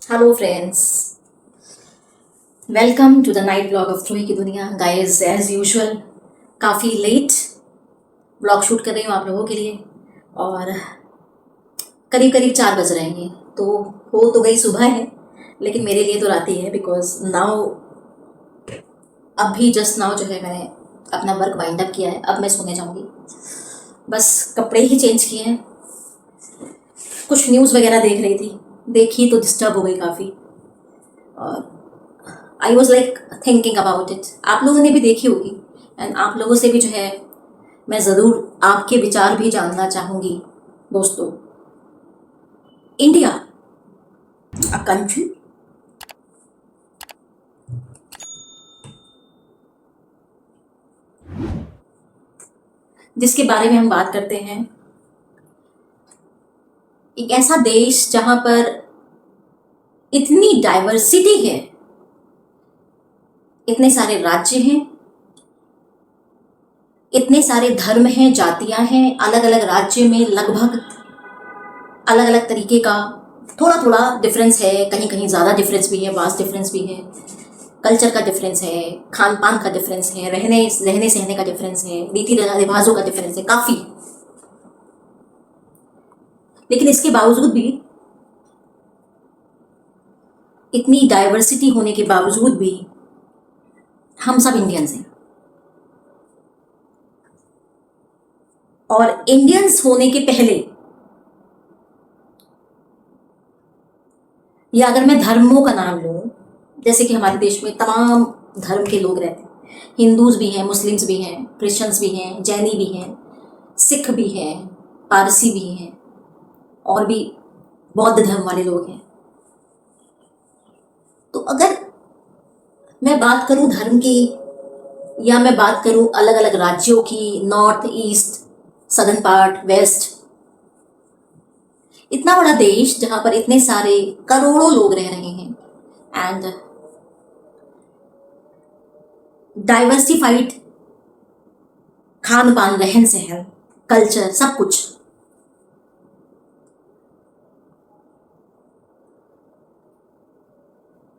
Hello friends, welcome to the night blog of Dhruvi की दुनिया। Guys, as usual काफ़ी late blog shoot कर रही हूँ आप लोगों के लिए और करीब करीब 4 बज रहे हैं। तो हो तो गई सुबह है, लेकिन मेरे लिए तो रात ही है। बिकॉज नाउ अभी जस्ट नाउ जो है मैंने अपना वर्क वाइंड अप किया है। अब मैं सोने जाऊँगी। बस कपड़े ही चेंज किए हैं, कुछ न्यूज़ वगैरह देख रही थी, देखी तो डिस्टर्ब हो गई काफ़ी। और I was like thinking about it. आप लोगों ने भी देखी होगी एंड आप लोगों से भी जो है मैं ज़रूर आपके विचार भी जानना चाहूँगी। दोस्तों, इंडिया अ कंट्री जिसके बारे में हम बात करते हैं, एक ऐसा देश जहाँ पर इतनी डाइवर्सिटी है, इतने सारे राज्य हैं, इतने सारे धर्म हैं, जातियां हैं। अलग अलग राज्य में लगभग अलग अलग तरीके का थोड़ा थोड़ा डिफरेंस है, कहीं कहीं ज़्यादा डिफरेंस भी है, वास्ट डिफरेंस भी है। कल्चर का डिफरेंस है, खान पान का डिफरेंस है, रहने सहने का डिफरेंस है, रीति रिवाजों का डिफरेंस है काफ़ी। लेकिन इसके बावजूद भी, इतनी डाइवर्सिटी होने के बावजूद भी, हम सब इंडियंस हैं। और इंडियंस होने के पहले, या अगर मैं धर्मों का नाम लूँ, जैसे कि हमारे देश में तमाम धर्म के लोग रहते हैं। हिंदूज भी हैं, मुस्लिम्स भी हैं, क्रिश्चियंस भी हैं, जैनी भी हैं, सिख भी हैं, पारसी भी हैं, और भी बौद्ध धर्म वाले लोग हैं। तो अगर मैं बात करूं धर्म की, या मैं बात करूं अलग अलग राज्यों की, north east, southern part, west, इतना बड़ा देश जहां पर इतने सारे करोड़ों लोग रह रहे हैं एंड डाइवर्सिफाइड खान पान, रहन सहन, कल्चर, सब कुछ।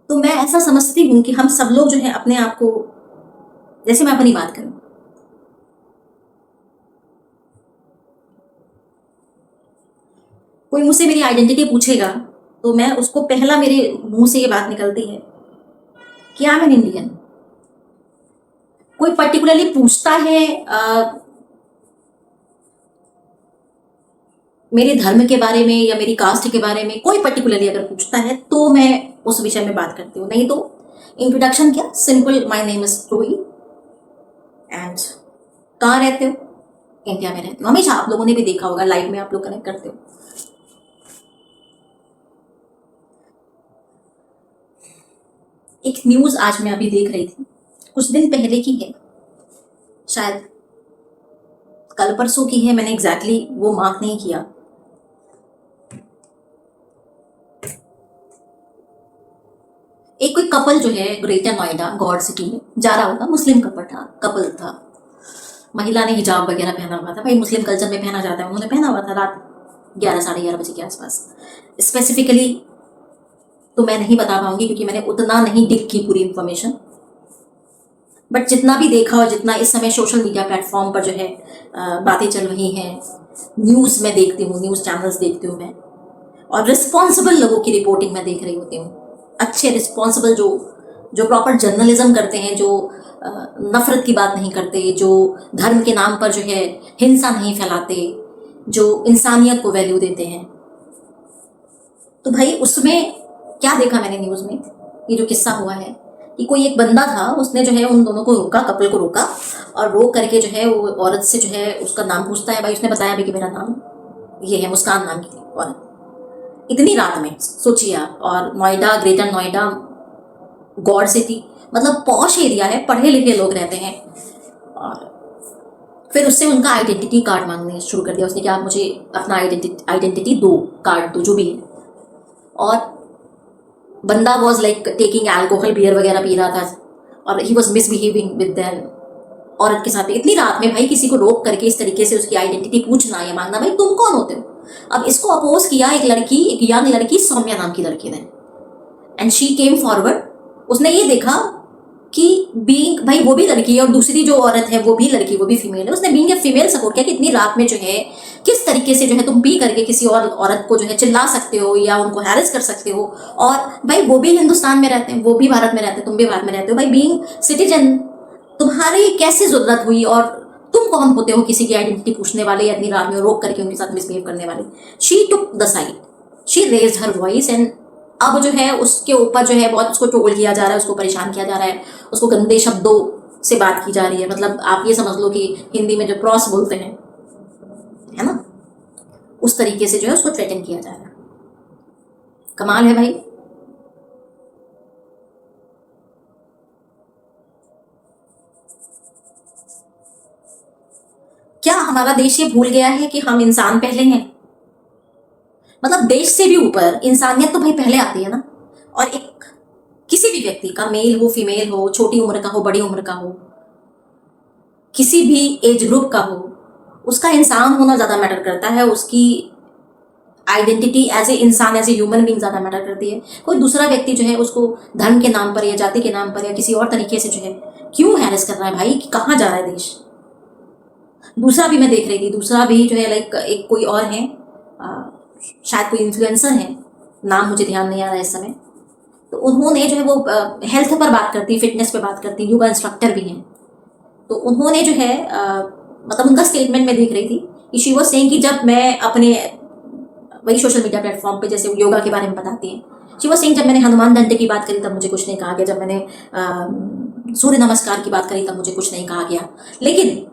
तो मैं ऐसा समझती हूँ कि हम सब लोग जो है अपने आप को, जैसे मैं अपनी बात करूं, कोई मुझसे मेरी आइडेंटिटी पूछेगा तो मैं उसको, पहला मेरे मुंह से ये बात निकलती है कि आई एम एन इंडियन। कोई पर्टिकुलरली पूछता है मेरे धर्म के बारे में या मेरी कास्ट के बारे में, कोई पर्टिकुलरली अगर पूछता है तो मैं उस विषय में बात करती हूँ। नहीं तो इंट्रोडक्शन क्या, simple, my name is Dhubri and कहाँ रहते हो? इंडिया में रहते हो। हमेशा आप लोगों ने भी देखा होगा, लाइव में आप लोग कनेक्ट करते हो। एक न्यूज आज मैं अभी देख रही थी, कुछ दिन पहले की है, शायद कल परसों की है, मैंने एग्जैक्टली वो मार्क नहीं किया। एक कोई कपल जो है ग्रेटर नोएडा गॉड सिटी में जा रहा होगा, मुस्लिम कपल था। महिला ने हिजाब वगैरह पहना हुआ था, भाई मुस्लिम कल्चर में पहना जाता है, उन्होंने पहना हुआ था। रात 11 साढ़े 11 बजे के आसपास। स्पेसिफिकली तो मैं नहीं बता पाऊंगी क्योंकि मैंने उतना नहीं डिग की पूरी इंफॉर्मेशन, बट जितना भी देखा और जितना इस समय सोशल मीडिया प्लेटफॉर्म पर जो है बातें चल रही हैं, न्यूज़ मैं देखती हूँ, न्यूज़ चैनल्स देखती हूँ मैं, और रिस्पॉन्सिबल लोगों की रिपोर्टिंग मैं देख रही होती हूँ। अच्छे रिस्पॉन्सिबल जो जो प्रॉपर जर्नलिज्म करते हैं, जो नफरत की बात नहीं करते, जो धर्म के नाम पर जो है हिंसा नहीं फैलाते, जो इंसानियत को वैल्यू देते हैं। तो भाई उसमें क्या देखा मैंने न्यूज़ में, ये जो किस्सा हुआ है कि कोई एक बंदा था, उसने जो है उन दोनों को रोका, कपल को रोका, और रोक करके जो है वो औरत से जो है उसका नाम पूछता है। भाई उसने बताया भी कि मेरा नाम ये है, मुस्कान नाम की औरत। इतनी रात में सोचिए आप, और Noida, greater Noida, God city, मतलब पॉश एरिया है, पढ़े लिखे लोग रहते हैं। और फिर उससे उनका आइडेंटिटी कार्ड मांगने शुरू कर दिया उसने कि आप मुझे अपना आइडेंटिटी दो, कार्ड दो, जो भी है। और बंदा was like taking alcohol, beer वगैरह पी रहा था, और he was misbehaving with that औरत के साथ। इतनी रात में भाई किसी को रोक करके इस तरीके से उसकी आइडेंटिटी पूछना या मांगना, भाई तुम कौन होते हो? अब इसको अपोज किया एक लड़की, एक यंग लड़की, सौम्या नाम की लड़की ने। And she came forward. उसने ये देखा कि बीइंग, भाई वो भी लड़की है और दूसरी जो औरत है वो भी लड़की, वो भी फीमेल है, उसने बीइंग ए फीमेल सपोर्ट किया कि इतनी रात में जो है किस तरीके से जो है तुम पी करके किसी और औरत को जो है चिल्ला सकते हो या उनको हैरेस कर सकते हो। और भाई वो भी हिंदुस्तान में रहते हैं, वो भी भारत में रहते हैं, तुम भी भारत में रहते हो, भाई बीइंग सिटीजन तुम्हारी कैसे जरूरत हुई और तुम कौन होते हो किसी की आइडेंटिटी पूछने वाले या इतनी रात में रोक करके उनके साथ मिसबिहेव करने वाले। She took the side, she raised her voice and अब जो है उसके ऊपर जो है बहुत उसको ट्रोल किया जा रहा है, उसको परेशान किया जा रहा है, उसको गंदे शब्दों से बात की जा रही है। मतलब आप ये समझ लो कि हिंदी में जो क्रॉस बोलते हैं, है ना, उस तरीके से जो है उसको थ्रेटन किया जा रहा है। कमाल है भाई। क्या हमारा देश ये भूल गया है कि हम इंसान पहले हैं? मतलब देश से भी ऊपर इंसानियत तो भाई पहले आती है ना। और एक किसी भी व्यक्ति का, मेल हो फीमेल हो, छोटी उम्र का हो बड़ी उम्र का हो, किसी भी एज ग्रुप का हो, उसका इंसान होना ज़्यादा मैटर करता है, उसकी आइडेंटिटी एज ए इंसान, एज ए ह्यूमन बीइंग ज़्यादा मैटर करती है। कोई दूसरा व्यक्ति जो है उसको धर्म के नाम पर या जाति के नाम पर या किसी और तरीके से जो है क्यों हैरेस कर रहा है भाई, कि कहाँ जा रहा है देश। दूसरा भी मैं देख रही थी, दूसरा भी जो है लाइक एक कोई और है, शायद कोई इन्फ्लुएंसर है, नाम मुझे ध्यान नहीं आ रहा है इस समय। तो उन्होंने जो है वो हेल्थ पर बात करती, फिटनेस पे बात करती, योगा इंस्ट्रक्टर भी हैं। तो उन्होंने जो है मतलब उनका स्टेटमेंट में देख रही थी कि शी वाज सेइंग कि जब मैं अपने वही सोशल मीडिया प्लेटफॉर्म पे जैसे योगा के बारे में बताती हैं, शी वाज सेइंग जब मैंने हनुमान दंड की बात करी तब मुझे कुछ नहीं कहा गया, जब मैंने सूर्य नमस्कार की बात करी तब मुझे कुछ नहीं कहा गया। लेकिन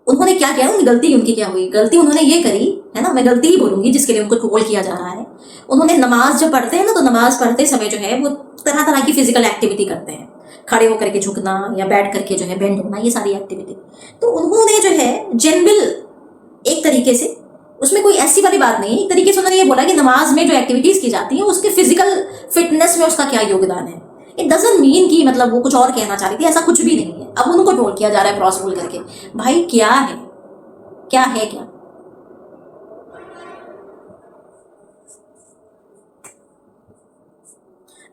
उन्होंने क्या किया, उनकी गलती उनकी क्या हुई, गलती उन्होंने ये करी है ना, मैं गलती ही बोलूंगी जिसके लिए उनको ट्रोल किया जा रहा है। उन्होंने नमाज जब पढ़ते हैं ना, तो नमाज पढ़ते समय जो है वो तरह तरह की फिजिकल एक्टिविटी करते हैं, खड़े होकर के झुकना या बैठ करके जो है बेंड होना, ये सारी एक्टिविटी। तो उन्होंने जो है जेनरल एक तरीके से, उसमें कोई ऐसी वाली बात नहीं है, एक तरीके से उन्होंने ये बोला कि नमाज में जो एक्टिविटीज की जाती हैं उसके फिजिकल फिटनेस में उसका क्या योगदान है। इट डजंट मीन कि मतलब वो कुछ और कहना चाह रही थी, ऐसा कुछ भी नहीं है। अब उनको ट्रोल किया जा रहा है क्रॉस बोल करके। भाई क्या है, क्या है क्या?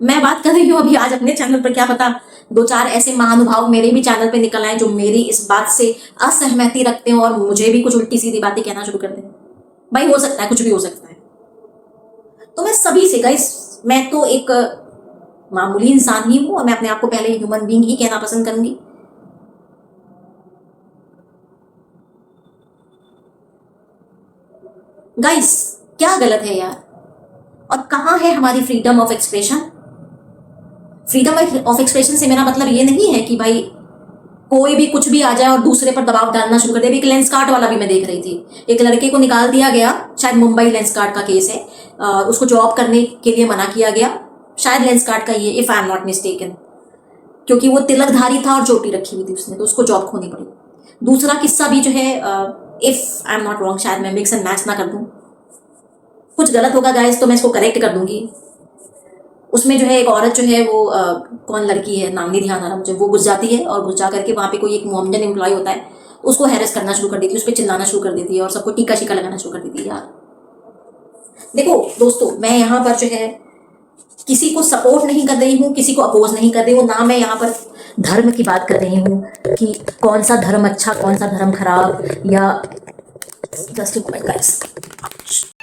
मैं बात कर रही हूँ अभी आज अपने चैनल पर, क्या पता दो चार ऐसे महानुभाव मेरे भी चैनल पे निकल आए जो मेरी इस बात से असहमति रखते हैं और मुझे भी कुछ उल्टी सीधी बातें कहना शुरू कर दें। भाई हो सकता है, कुछ भी हो सकता है। तो मैं सभी से गाइस, मैं तो एक मामूली इंसान ही हूं और मैं अपने आप को पहले ह्यूमन बीइंग ही कहना पसंद करूंगी। गाइस क्या गलत है यार? और कहाँ है हमारी freedom of expression? Freedom of expression से मेरा मतलब ये नहीं है कि भाई कोई भी कुछ भी आ जाए और दूसरे पर दबाव डालना शुरू कर दे। एक लेंस कार्ट वाला भी मैं देख रही थी, एक लड़के को निकाल दिया गया, शायद मुंबई लेंस कार्ट का केस है, उसको जॉब करने के लिए मना किया गया, शायद लेंस कार्ट का ये, if I am not mistaken, क्योंकि वो तिलकधारी था और चोटी रखी हुई थी उसने, तो उसको जॉब खोनी पड़ी। दूसरा किस्सा भी जो है, if I am not wrong, शायद मैं मिक्स एंड मैच ना कर दूं, कुछ गलत होगा गाइस तो मैं इसको करेक्ट कर दूंगी। उसमें जो है एक औरत जो है वो कौन लड़की है, नाम नहीं ध्यान आ रहा मुझे, वो घुस जाती है और घुस जा करके वहाँ पे कोई एक मोमडन एम्प्लॉय होता है, उसको हैरेस करना शुरू कर देती है, उस पर चिल्लाना शुरू कर देती है और सबको टीका शीका लगाना शुरू कर देती है। यार देखो दोस्तों, मैं यहाँ पर जो है किसी को सपोर्ट नहीं कर रही हूँ, किसी को अपोज नहीं कर रही हूँ, ना मैं यहाँ पर धर्म की बात कर रही हूँ कि कौन सा धर्म अच्छा कौन सा धर्म खराब, या just a moment guys.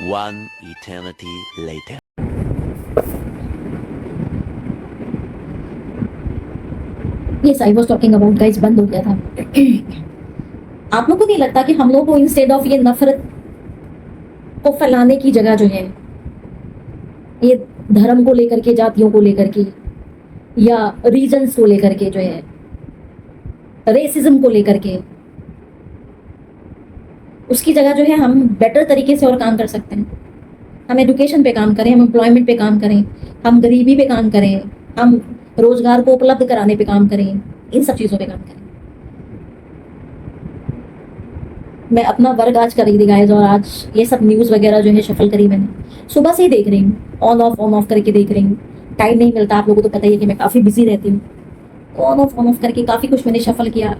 One eternity later. Yes I was talking about guys, बंद हो गया था। आप लोगों को नहीं लगता कि हम लोग को इंस्टेड ऑफ ये नफरत को फैलाने की जगह जो है, ये धर्म को लेकर के, जातियों को लेकर के या रीजन्स को लेकर के जो है, रेसिज्म को लेकर के, उसकी जगह जो है हम बेटर तरीके से और काम कर सकते हैं। हम एजुकेशन पे काम करें, हम एम्प्लॉयमेंट पे काम करें, हम गरीबी पे काम करें, हम रोजगार को उपलब्ध कराने पे काम करें, इन सब चीज़ों पे काम करें। मैं अपना वर्क आज कर रही थी गाइस, और आज ये सब न्यूज़ वगैरह जो है शफल करी मैंने, सुबह से ही देख रही हूँ, ऑन ऑफ करके देख रही हूँ। टाइम नहीं मिलता, आप लोगों को तो पता ही है कि मैं काफ़ी बिजी रहती हूँ। ऑन ऑफ करके काफ़ी कुछ मैंने शफल किया,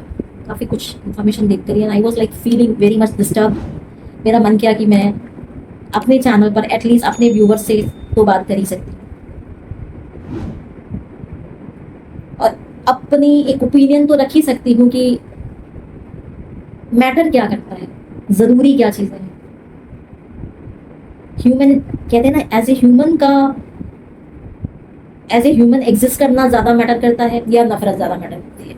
काफ़ी कुछ इन्फॉर्मेशन देख कर, I was like feeling very much disturb. मेरा मन किया कि मैं अपने चैनल पर एटलीस्ट अपने व्यूवर्स से तो बात कर ही सकती हूँ। अपनी एक ओपिनियन तो रख ही सकती हूँ कि मैटर क्या करता है, ज़रूरी क्या चीज़ें हैं। ह्यूमन कहते हैं ना, एज ए ह्यूमन एग्जिस्ट करना ज़्यादा मैटर करता है या नफरत ज़्यादा मैटर करती है।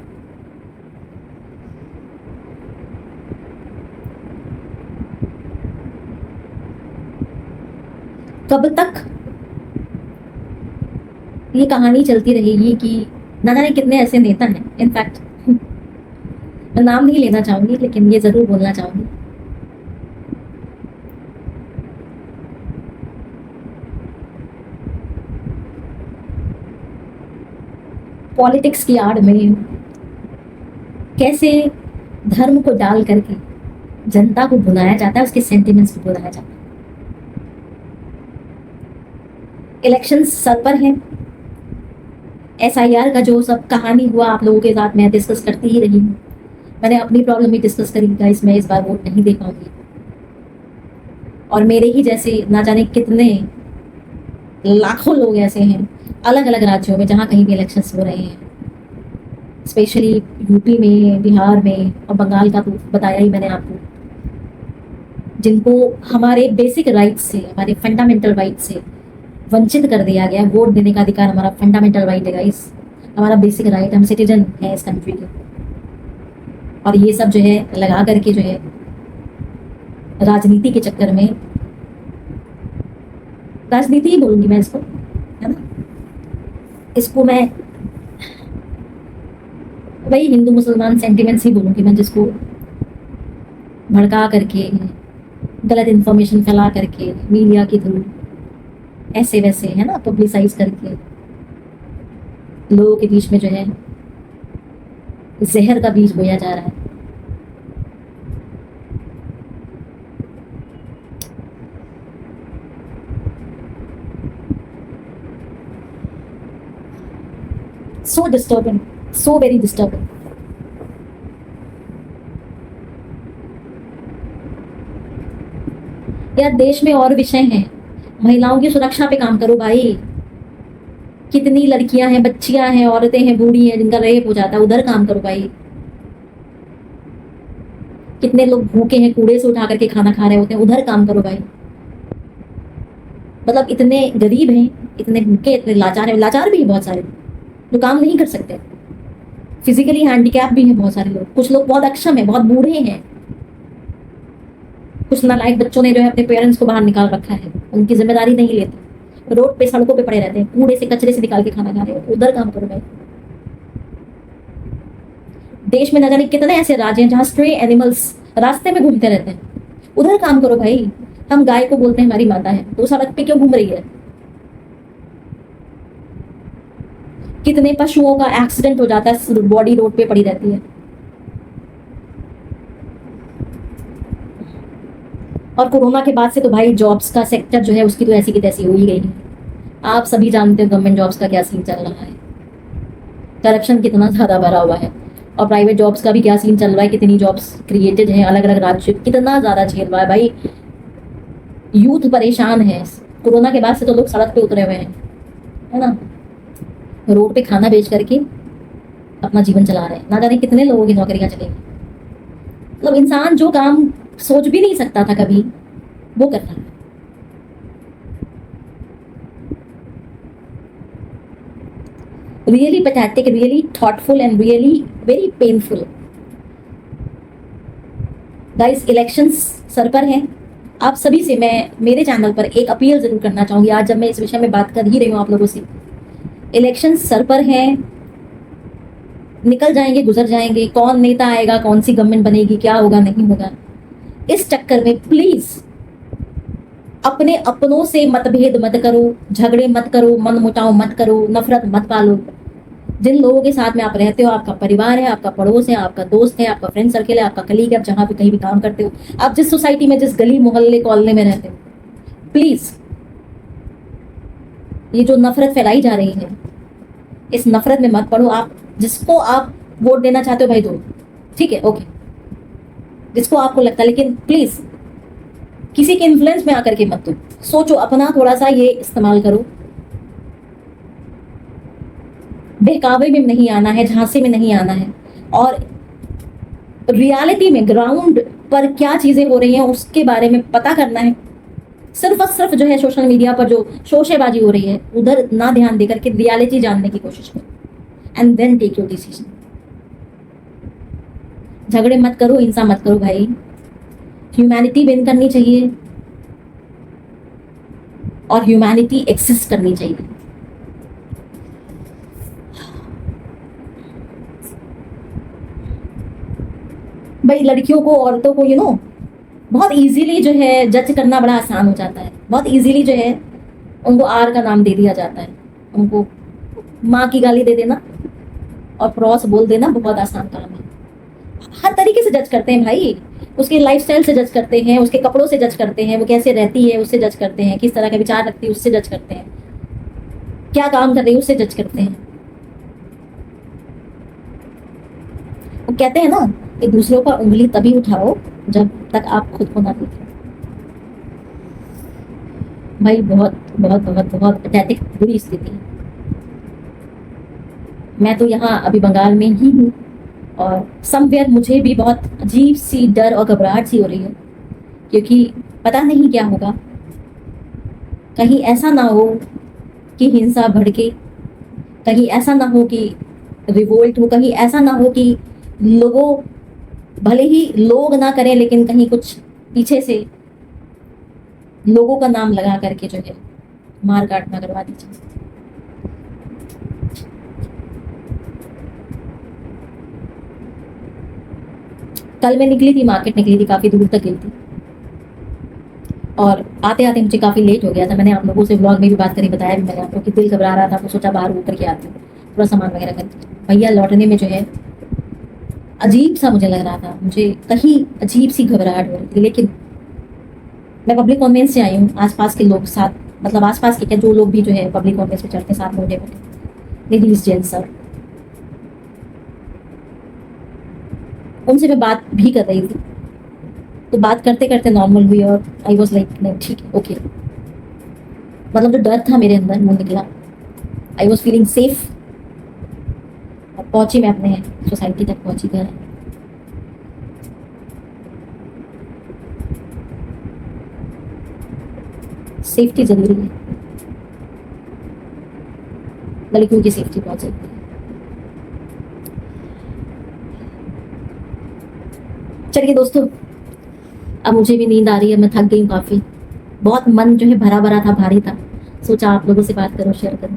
कब तक ये कहानी चलती रहेगी कि ना जाने कितने ऐसे नेता हैं, इनफैक्ट मैं नाम नहीं लेना चाहूंगी लेकिन ये जरूर बोलना चाहूंगी, पॉलिटिक्स की आड़ में कैसे धर्म को डाल करके जनता को भुलाया जाता है, उसके सेंटिमेंट्स को भुलाया जाता है। इलेक्शन सर पर है, SIR का जो सब कहानी हुआ आप लोगों के साथ मैं डिस्कस करती ही रही हूँ। मैंने अपनी प्रॉब्लम भी डिस्कस करी, गाइस मैं इस बार वोट नहीं दे पाऊंगी। और मेरे ही जैसे ना जाने कितने लाखों लोग ऐसे हैं अलग अलग राज्यों में जहाँ कहीं भी इलेक्शंस हो रहे हैं, स्पेशली यूपी में, बिहार में और बंगाल का तो बताया ही मैंने आपको, जिनको हमारे बेसिक राइट से, हमारे फंडामेंटल राइट से वंचित कर दिया गया। वोट देने का अधिकार हमारा फंडामेंटल राइट है गाइस, हमारा बेसिक राइट, हम सिटीजन हैं इस कंट्री के। और ये सब जो है लगा करके जो है राजनीति के चक्कर में, राजनीति ही बोलूंगी मैं इसको, है ना, इसको मैं वही हिंदू मुसलमान सेंटिमेंट्स ही बोलूंगी मैं, जिसको भड़का करके, गलत इंफॉर्मेशन फैला करके मीडिया के थ्रू ऐसे वैसे, है ना, पब्लिसाइज करके लोगों के बीच में जो है जहर का बीज बोया जा रहा है। So disturbing, so very disturbing. यार देश में और विषय हैं, महिलाओं की सुरक्षा पे काम करो भाई। कितनी लड़कियां हैं, बच्चियां हैं, औरतें हैं, बूढ़ी हैं जिनका रेप हो जाता है, उधर काम करो भाई। कितने लोग भूखे हैं, कूड़े से उठा करके खाना खा रहे होते हैं, उधर काम करो भाई। मतलब इतने गरीब हैं, इतने भूखे, इतने लाचार हैं, लाचार भी हैं बहुत सारे जो काम नहीं कर सकते, फिजिकली हैंडीकैप भी हैं बहुत सारे लोग, कुछ लोग बहुत अक्षम हैं, बहुत बूढ़े हैं, कुछ नालायक बच्चों ने जो है अपने पेरेंट्स को बाहर निकाल रखा है, उनकी जिम्मेदारी नहीं लेते, रोड पे सड़कों पे पड़े रहते हैं, कूड़े से कचरे से निकाल के खाना खा रहे हो, उधर काम करो भाई। देश में न जाने कितने ऐसे राज्य हैं जहाँ स्ट्रे एनिमल्स रास्ते में घूमते रहते हैं, उधर काम करो भाई। हम गाय को बोलते हैं हमारी माता है, तो सड़क पे क्यों घूम रही है? कितने पशुओं का एक्सीडेंट हो जाता है, बॉडी रोड पे पड़ी रहती है। और कोरोना के बाद से तो भाई जॉब्स का सेक्टर जो है उसकी तो ऐसी की तैसी हो ही गई है। आप सभी जानते हो गवर्नमेंट जॉब्स का क्या सीन चल रहा है, करप्शन कितना ज़्यादा भरा हुआ है, और प्राइवेट जॉब्स का भी क्या सीन चल रहा है, कितनी जॉब्स क्रिएटेड हैं अलग अलग राज्य, कितना ज़्यादा झेल रहा है भाई। यूथ परेशान है, कोरोना के बाद से तो लोग सड़क पे उतरे हुए हैं, है ना, रोड पे खाना बेच करके अपना जीवन चला रहे हैं। ना जाने कितने लोगों की नौकरियां चलेंगी। मतलब इंसान जो काम सोच भी नहीं सकता था कभी, वो कर रहा है। Really pathetic, really thoughtful and really very painful. Guys elections sir पर है, आप सभी से मैं मेरे चैनल पर एक अपील जरूर करना चाहूंगी आज जब मैं इस विषय में बात कर ही रही हूँ आप लोगों से। इलेक्शन सर पर है, निकल जाएंगे, गुजर जाएंगे, कौन नेता आएगा, कौन सी गवर्नमेंट बनेगी, क्या होगा नहीं होगा, इस चक्कर में प्लीज अपने अपनों से मतभेद मत करो, झगड़े मत करो, मन मुटाव मत करो, नफरत मत पालो। जिन लोगों के साथ में आप रहते हो, आपका परिवार है, आपका पड़ोस है, आपका दोस्त है, आपका फ्रेंड सर्किल है, आपका कलीग है, आप जहाँ भी कहीं भी काम करते हो, आप जिस सोसाइटी में, जिस गली मोहल्ले कॉलोनी में रहते हो, प्लीज ये जो नफरत फैलाई जा रही है इस नफरत में मत पड़ो। आप जिसको आप वोट देना चाहते हो भाई दो, ठीक है, ओके, जिसको आपको लगता है, लेकिन प्लीज किसी के इन्फ्लुएंस में आकर के मत दो। सोचो, अपना थोड़ा सा ये इस्तेमाल करो। बहकावे में नहीं आना है, झांसे में नहीं आना है, और रियलिटी में ग्राउंड पर क्या चीजें हो रही हैं उसके बारे में पता करना है। सिर्फ और सिर्फ जो है सोशल मीडिया पर जो शोशेबाजी हो रही है उधर ना ध्यान देकर के रियलिटी जानने की कोशिश करो and then take your decision. झगड़े मत करो, हिंसा मत करो भाई। ह्यूमैनिटी विन करनी चाहिए और ह्यूमैनिटी एक्सिस्ट करनी चाहिए। भाई लड़कियों को, औरतों को बहुत इजीली जो है जज करना बड़ा आसान हो जाता है। बहुत इजीली जो है उनको आर का नाम दे दिया जाता है। उनको माँ की गाली दे देना और क्रॉस बोल देना बहुत आसान काम है। हर तरीके से जज करते हैं भाई। उसके लाइफस्टाइल से जज करते हैं, उसके कपड़ों से जज करते हैं, वो कैसे रहती है उससे जज करते हैं, किस तरह का विचार रखती है उससे जज करते हैं, क्या काम कर रही है उससे जज करते हैं। वो कहते हैं ना कि दूसरों पर उंगली तभी उठाओ जब तक आप खुद को ना देखें। भाई बहुत बहुत बहुत बहुत पैथेटिक बुरी स्थिति है। मैं तो यहाँ अभी बंगाल में ही हूँ और समवेयर मुझे भी बहुत अजीब सी डर और घबराहट सी हो रही है, क्योंकि पता नहीं क्या होगा। कहीं ऐसा ना हो कि हिंसा भड़के, कहीं ऐसा ना हो कि रिवोल्ट हो, कहीं ऐसा ना हो कि लोगों, भले ही लोग ना करें लेकिन कहीं कुछ पीछे से लोगों का नाम लगा करके जो है मार काट ना करवा दीजिए। कल मैं निकली थी, मार्केट निकली थी, काफी दूर तक गई थी और आते आते मुझे काफी लेट हो गया था। मैंने आप लोगों से ब्लॉग में भी बात करी, बताया भी मैंने आपको कि दिल घबरा रहा था, तो सोचा बाहर होकर के आती हूँ, थोड़ा सामान वगैरह करके। भैया लौटने में जो है अजीब सा मुझे लग रहा था, मुझे कहीं अजीब सी घबराहट हो रही थी। लेकिन मैं पब्लिक कॉन्वेंस से आई हूँ, आसपास के लोग साथ, मतलब आसपास के क्या, जो लोग भी जो है पब्लिक कॉन्वेंस पे चढ़ते साथ मोटे मोटे लेडीज जेंट्स सब, उनसे मैं बात भी कर रही थी। तो बात करते करते नॉर्मल हुई और आई वॉज लाइक नहीं ठीक है, ओके। मतलब जो डर था मेरे अंदर वो निकला। I was feeling safe. और पहुंची मैं अपने सोसाइटी तक, पहुंची घर। सेफ्टी जरूरी है, लड़कियों की सेफ्टी बहुत जरूरी है। चलिए दोस्तों, अब मुझे भी नींद आ रही है, मैं थक गई हूँ काफी। बहुत मन जो है भरा भरा था, भारी था, सोचा आप लोगों से बात करूं, शेयर करूं।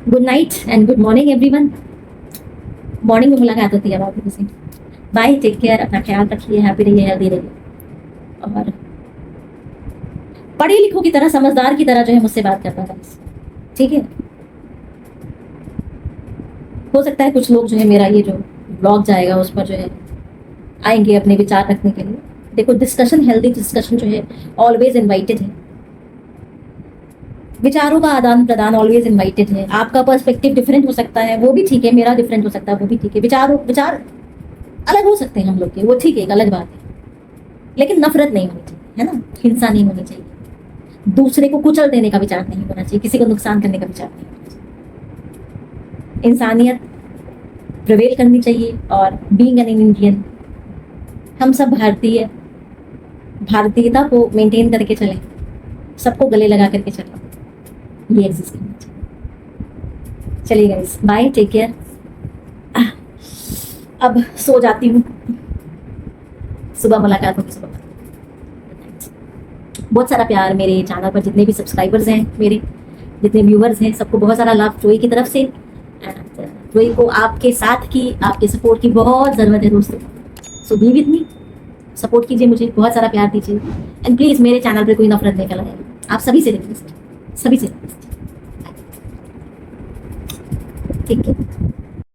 Good night and good morning everyone. Morning में मुलाकात होती है आप लोगों से। बाय, टेक केयर, अपना ख्याल रखिए, हैप्पी रहिए, हेल्दी रहिए और पढ़े लिखों की तरह, समझदार की तरह जो है मुझसे बात करना गाइस, ठीक है। हो सकता है कुछ लोग जो है मेरा ये जो ब्लॉग जाएगा उस पर जो है आएंगे अपने विचार रखने के लिए। देखो, डिस्कशन, हेल्दी डिस्कशन जो है ऑलवेज इनवाइटेड है। विचारों का आदान प्रदान ऑलवेज इनवाइटेड है। आपका पर्सपेक्टिव डिफरेंट हो सकता है, वो भी ठीक है, मेरा डिफरेंट हो सकता है, वो भी ठीक है। विचार अलग हो सकते हैं हम लोग के, वो ठीक है, एक अलग बात है। लेकिन नफरत नहीं होनी चाहिए, है ना, हिंसा नहीं होनी चाहिए, दूसरे को कुचल देने का विचार नहीं होना चाहिए, किसी को नुकसान करने का विचार नहीं होना चाहिए। इंसानियत प्रिवेल करनी चाहिए और बीइंग एन इंडियन, हम सब भारतीयता को मेंटेन करके चलें, सबको गले लगा करके चलें, ये एग्जिस्ट करना चाहिए। चलिए गाइस, बाय, टेक केयर। अब सो जाती हूँ, सुबह मुलाकात होगी, सुबह। बहुत सारा प्यार मेरे चैनल पर, जितने भी सब्सक्राइबर्स हैं मेरे, जितने व्यूवर्स हैं, सबको बहुत सारा लाभ जोई की तरफ से। एंड जोई को आपके साथ की, आपके सपोर्ट की बहुत ज़रूरत है दोस्तों। सो बी विद मी, सपोर्ट कीजिए मुझे, बहुत सारा प्यार दीजिए एंड प्लीज़ मेरे चैनल पर कोई नफरत नहीं फैलाए। आप सभी से रिक्वेस्ट, सभी से रिक्वेस्ट, ठीक है।